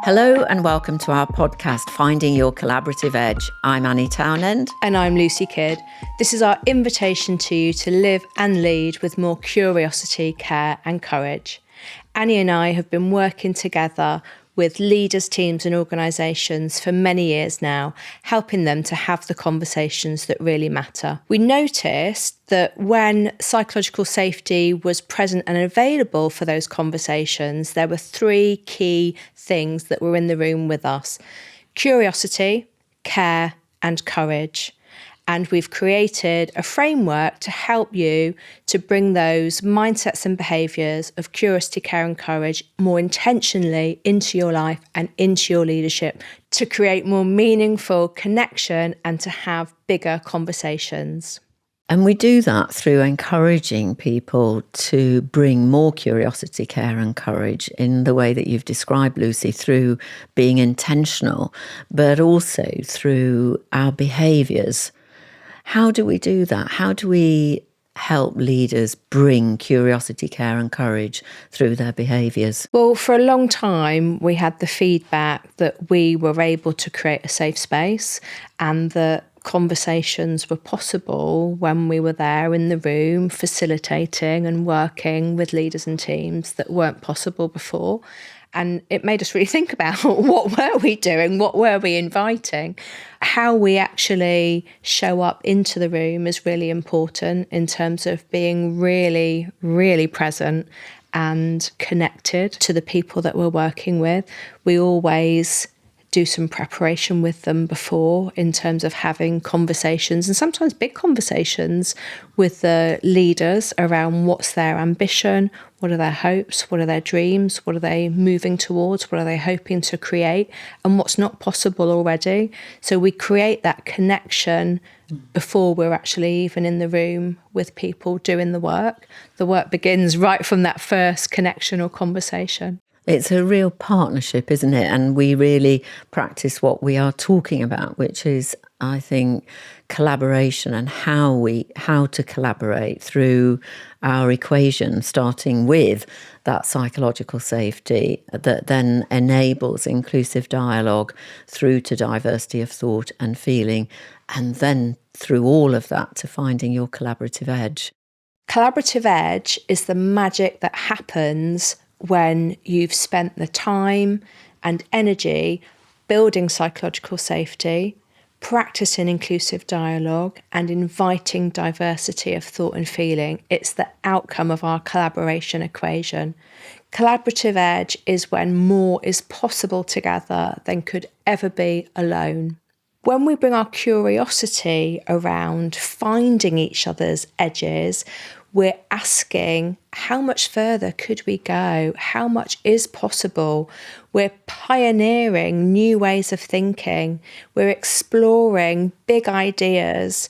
Hello and welcome to our podcast, Finding Your Collaborative Edge. I'm Anni Townend. And I'm Lucy Kidd. This is our invitation to you to live and lead with more curiosity, care and courage. Anni and I have been working together with leaders, teams and organisations for many years now, helping them to have the conversations that really matter. We noticed that when psychological safety was present and available for those conversations, there were three key things that were in the room with us: curiosity, care and courage. And we've created a framework to help you to bring those mindsets and behaviours of curiosity, care and courage more intentionally into your life and into your leadership, to create more meaningful connection and to have bigger conversations. And we do that through encouraging people to bring more curiosity, care and courage in the way that you've described, Lucy, through being intentional, but also through our behaviours. How do we do that? How do we help leaders bring curiosity, care and courage through their behaviours? Well, for a long time, we had the feedback that we were able to create a safe space and that conversations were possible when we were there in the room facilitating and working with leaders and teams that weren't possible before. And it made us really think about what were we doing, what were we inviting. How we actually show up into the room is really important in terms of being really, really present and connected to the people that we're working with. We always do some preparation with them before in terms of having conversations, and sometimes big conversations with the leaders around what's their ambition, what are their hopes, what are their dreams, what are they moving towards, what are they hoping to create, and what's not possible already. So we create that connection before we're actually even in the room with people doing the work. The work begins right from that first connection or conversation. It's a real partnership, isn't it? And we really practice what we are talking about, which is, I think, collaboration and how to collaborate through our equation, starting with that psychological safety that then enables inclusive dialogue through to diversity of thought and feeling, and then through all of that to finding your collaborative edge. Collaborative edge is the magic that happens when you've spent the time and energy building psychological safety, practicing inclusive dialogue and inviting diversity of thought and feeling. It's the outcome of our collaboration equation. Collaborative edge is when more is possible together than could ever be alone. When we bring our curiosity around finding each other's edges, we're asking, how much further could we go? How much is possible? We're pioneering new ways of thinking. We're exploring big ideas,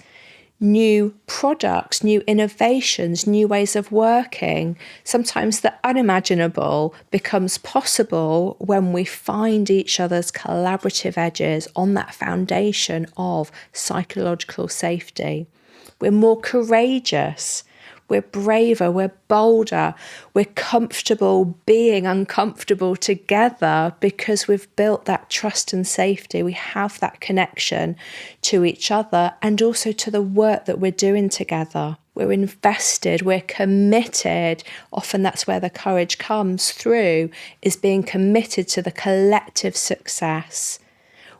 new products, new innovations, new ways of working. Sometimes the unimaginable becomes possible when we find each other's collaborative edges on that foundation of psychological safety. We're more courageous. We're braver, we're bolder, we're comfortable being uncomfortable together because we've built that trust and safety. We have that connection to each other and also to the work that we're doing together. We're invested, we're committed. Often that's where the courage comes through, is being committed to the collective success.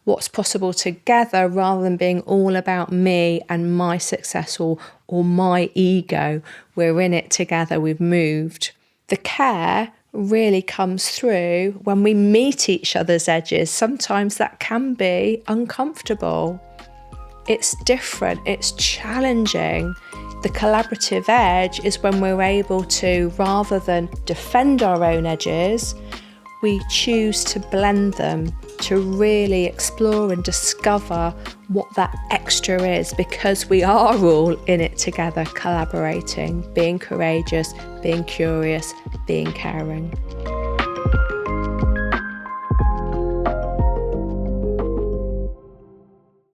What's possible together rather than being all about me and my success or my ego. We're in it together, we've moved. The care really comes through when we meet each other's edges. Sometimes that can be uncomfortable. It's different, it's challenging. The collaborative edge is when we're able to, rather than defend our own edges, we choose to blend them, to really explore and discover what that extra is, because we are all in it together, collaborating, being courageous, being curious, being caring.